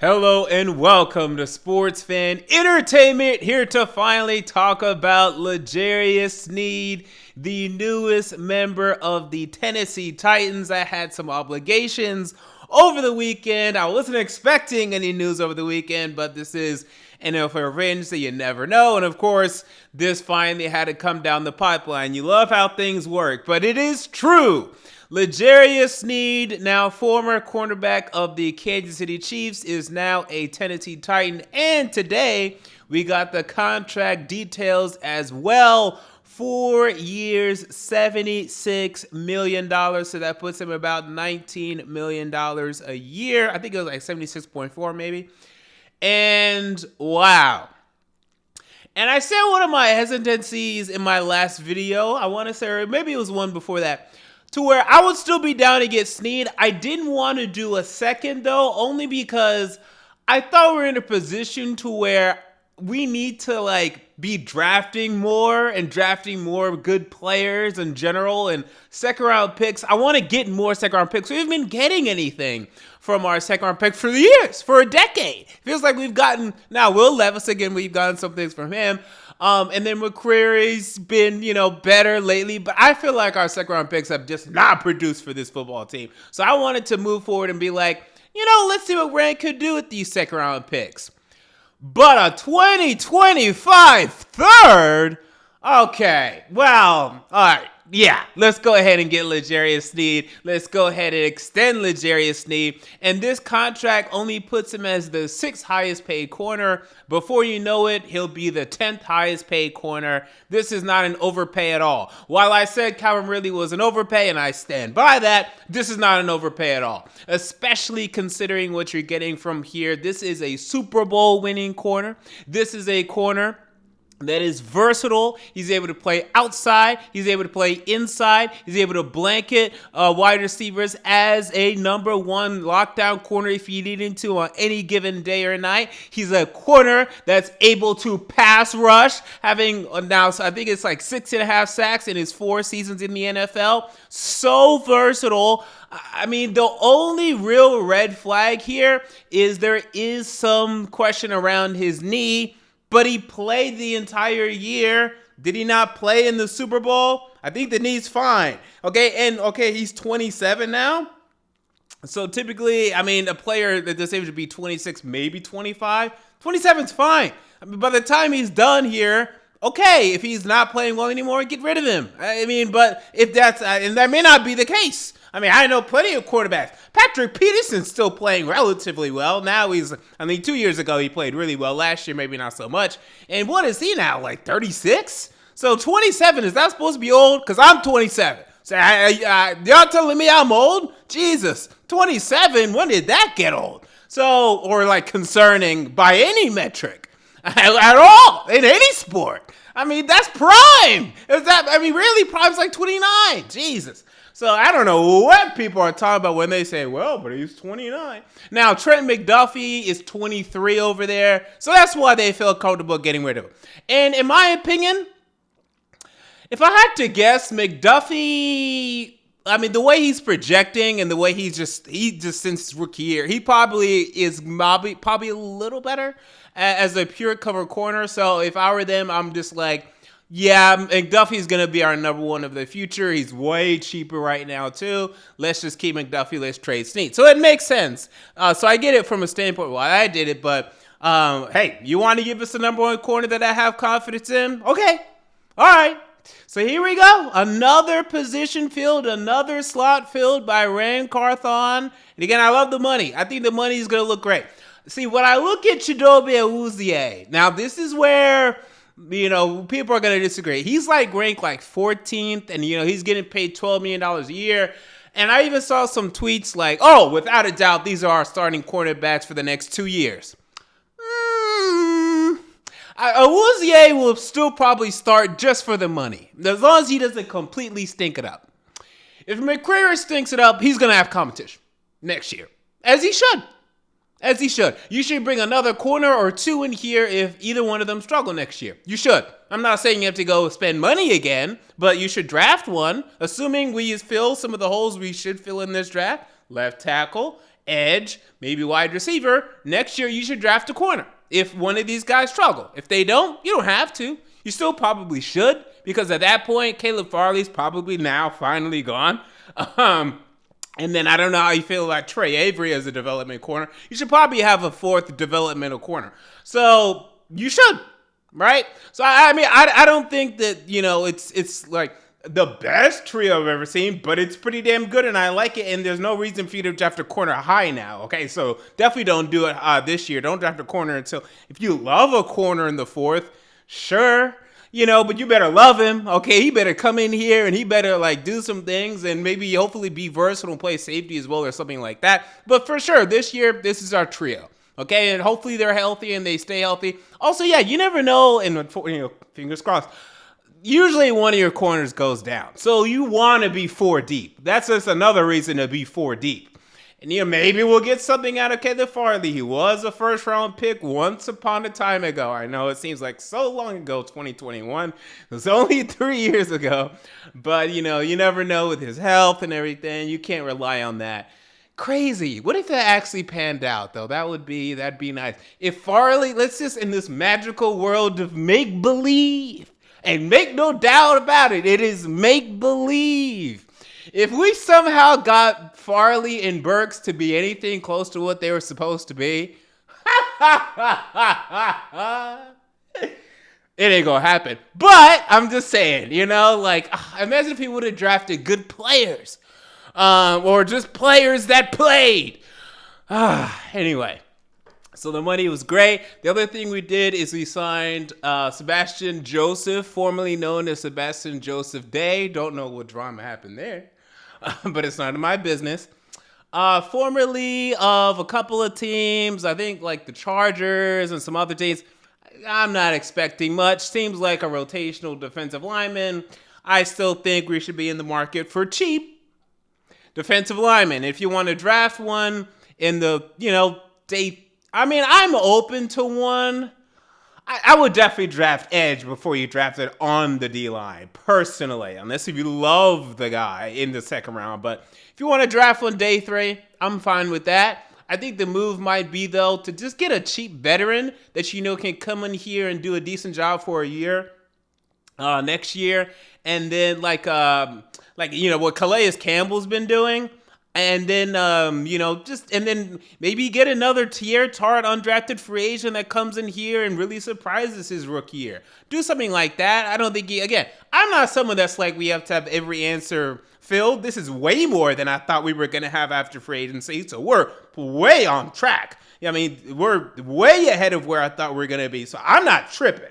Hello and welcome to Sports Fan Entertainment, here to finally talk about L'Jarius Sneed, the newest member of the Tennessee Titans. I had some obligations over the weekend. I wasn't expecting any news over the weekend, but this is NFL Revenge, so you never know. And of course, this finally had to come down the pipeline. You love how things work, but it is true. L'Jarius Sneed, now former cornerback of the Kansas City Chiefs, is now a Tennessee Titan. And today, we got the contract details as well. 4 years, $76 million. So that puts him about $19 million a year. I think it was like 76.4 maybe. And wow. And I said one of my hesitancies in my last video. I want to say, or maybe it was one before that, to where I would still be down to get Sneed. I didn't want to do a second, though, only because I thought we were in a position to where we need to, be drafting more and drafting more good players in general and second-round picks. I want to get more second-round picks. We haven't been getting anything from our second-round pick for years, for a decade. Feels like we've gotten, now Will Levis, again, we've gotten some things from him. And then McCreary's been, better lately. But I feel like our second-round picks have just not produced for this football team. So I wanted to move forward and be like, let's see what Rand could do with these second-round picks. But a 2025 third? Okay, well, all right. Yeah, let's go ahead and get L'Jarius Sneed. Let's go ahead and extend L'Jarius Sneed. And this contract only puts him as the 6th highest paid corner. Before you know it, he'll be the 10th highest paid corner. This is not an overpay at all. While I said Calvin Ridley was an overpay, and I stand by that, this is not an overpay at all. Especially considering what you're getting from here. This is a Super Bowl winning corner. This is a corner that is versatile. He's able to play outside. He's able to play inside. He's able to blanket wide receivers as a number one lockdown corner if you need him to on any given day or night. He's a corner that's able to pass rush, having now, I think it's like 6.5 sacks in his 4 seasons in the NFL. So versatile. I mean, the only real red flag here is there is some question around his knee. But he played the entire year. Did he not play in the Super Bowl? I think the knee's fine. Okay, he's 27 now. So typically, a player that this age would be 26, maybe 25. 27's fine. By the time he's done here, okay, if he's not playing well anymore, get rid of him. But if that's, and that may not be the case. I know plenty of quarterbacks. Patrick Peterson's still playing relatively well. Now 2 years ago he played really well. Last year, maybe not so much. And what is he now, 36? So 27, is that supposed to be old? Because I'm 27. So y'all telling me I'm old? Jesus, 27, when did that get old? So, or concerning by any metric at all, in any sport. That's prime. Really, prime's 29. Jesus. So I don't know what people are talking about when they say, well, but he's 29. Now, Trent McDuffie is 23 over there. So that's why they feel comfortable getting rid of him. And in my opinion, if I had to guess, McDuffie, the way he's projecting and the way he just since rookie year, he probably is probably a little better as a pure cover corner. So if I were them, I'm just yeah, McDuffie's going to be our number one of the future. He's way cheaper right now, too. Let's just keep McDuffie. Let's trade Sneed. So it makes sense. So I get it from a standpoint why I did it. But, hey, you want to give us the number one corner that I have confidence in? Okay. All right. So here we go. Another position filled, another slot filled by Rand Carthon. And again, I love the money. I think the money is going to look great. See, when I look at Chidobe Awuzie, now this is where people are going to disagree. He's ranked 14th, and, he's getting paid $12 million a year. And I even saw some tweets oh, without a doubt, these are our starting cornerbacks for the next 2 years. Awuzie will still probably start just for the money, as long as he doesn't completely stink it up. If McCreary stinks it up, he's going to have competition next year, as he should. As he should. You should bring another corner or two in here if either one of them struggle next year. You should. I'm not saying you have to go spend money again, but you should draft one, assuming we fill some of the holes we should fill in this draft. Left tackle edge, maybe wide receiver. Next year, you should draft a corner if one of these guys struggle. If they don't, you don't have to. You still probably should, because at that point, Caleb Farley's probably now finally gone. And then I don't know how you feel about Trey Avery as a development corner. You should probably have a fourth developmental corner. So you should, right? So I mean, I don't think that, it's like the best trio I've ever seen, but it's pretty damn good, and I like it, and there's no reason for you to draft a corner high now, okay? So definitely don't do it this year. Don't draft a corner until, if you love a corner in the fourth, sure, but you better love him, okay? He better come in here, and he better, do some things, and maybe hopefully be versatile and play safety as well or something like that. But for sure, this year, this is our trio. Okay, and hopefully they're healthy and they stay healthy. Also, yeah, you never know, and fingers crossed, usually one of your corners goes down. So you want to be 4 deep. That's just another reason to be 4 deep. And maybe we'll get something out of Caleb Farley. He was a first-round pick once upon a time ago. I know it seems like so long ago, 2021. It was only 3 years ago. But, you never know with his health and everything. You can't rely on that. Crazy. What if that actually panned out, though? That'd be nice. If Farley, let's just, in this magical world of make-believe, and make no doubt about it, it is make-believe. If we somehow got Farley and Burks to be anything close to what they were supposed to be, it ain't gonna happen. But I'm just saying, imagine if he would have drafted good players. Or just players that played. Anyway, so the money was great. The other thing we did is we signed Sebastian Joseph, formerly known as Sebastian Joseph Day. Don't know what drama happened there, but it's none of my business. Formerly of a couple of teams, I think the Chargers and some other teams. I'm not expecting much. Seems like a rotational defensive lineman. I still think we should be in the market for cheap defensive lineman. If you want to draft one in the, I'm open to one. I would definitely draft edge before you draft it on the D-line, personally, unless if you love the guy in the second round. But if you want to draft one day 3, I'm fine with that. I think the move might be, though, to just get a cheap veteran that can come in here and do a decent job for a year, next year, and then what Calais Campbell's been doing, and then and then maybe get another Tier Tart undrafted free agent that comes in here and really surprises his rookie year. Do something like that. I don't think I'm not someone that's we have to have every answer filled. This is way more than I thought we were gonna have after free agency, so we're way on track. We're way ahead of where I thought we were gonna be, so I'm not tripping.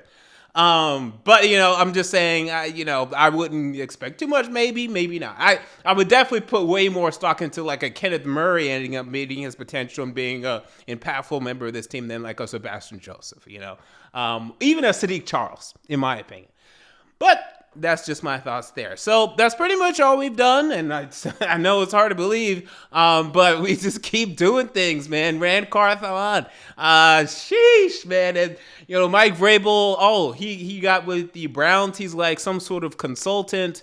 But I'm just saying, I wouldn't expect too much. Maybe not. I would definitely put way more stock into a Kenneth Murray ending up meeting his potential and being a impactful member of this team than a Sebastian Joseph. Even a Sadiq Charles, in my opinion. But that's just my thoughts there. So that's pretty much all we've done, and I know it's hard to believe, but we just keep doing things, man. Rand Carthon, sheesh, man. And Mike Vrabel, he got with the Browns. He's some sort of consultant.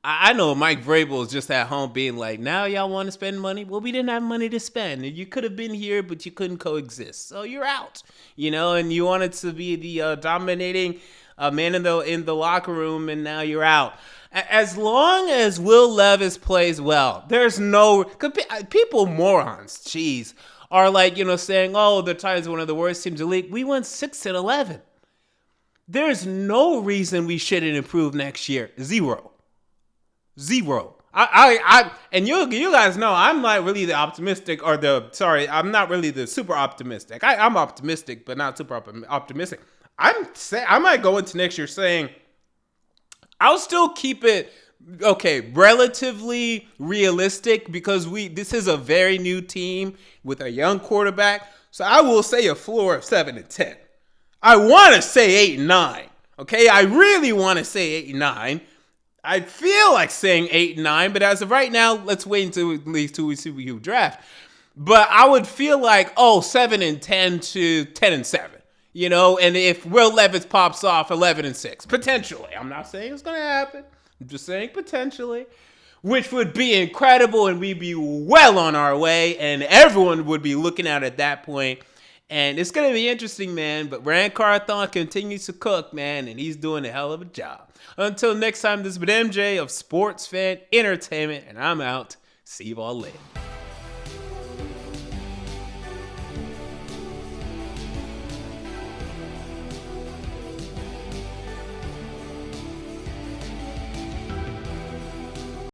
I know Mike Vrabel is just at home being now y'all want to spend money? Well, we didn't have money to spend. And you could have been here, but you couldn't coexist. So you're out, and you wanted to be the dominating man in the locker room, and now you're out. As long as Will Levis plays well, there's no... People, morons, jeez, are saying, the Titans are one of the worst teams in the league. We went 6-11. There's no reason we shouldn't improve next year. Zero. And you guys know I'm not really the optimistic I'm not really the super optimistic. I'm optimistic, but not super optimistic. I might go into next year saying I'll still keep it relatively realistic, because this is a very new team with a young quarterback. So I will say a floor of 7-10. I want to say 8-9. Okay, I really want to say 8-9. I feel like saying 8-9, but as of right now, let's wait until at least we see who draft. But I would feel 7-10 to 10-7. And if Will Levis pops off 11-6, potentially. I'm not saying it's going to happen. I'm just saying potentially. which would be incredible, and we'd be well on our way, and everyone would be looking out at that point. And it's going to be interesting, man. But Rand Carthon continues to cook, man, and he's doing a hell of a job. Until next time, this has been MJ of Sports Fan Entertainment, and I'm out. See you all later.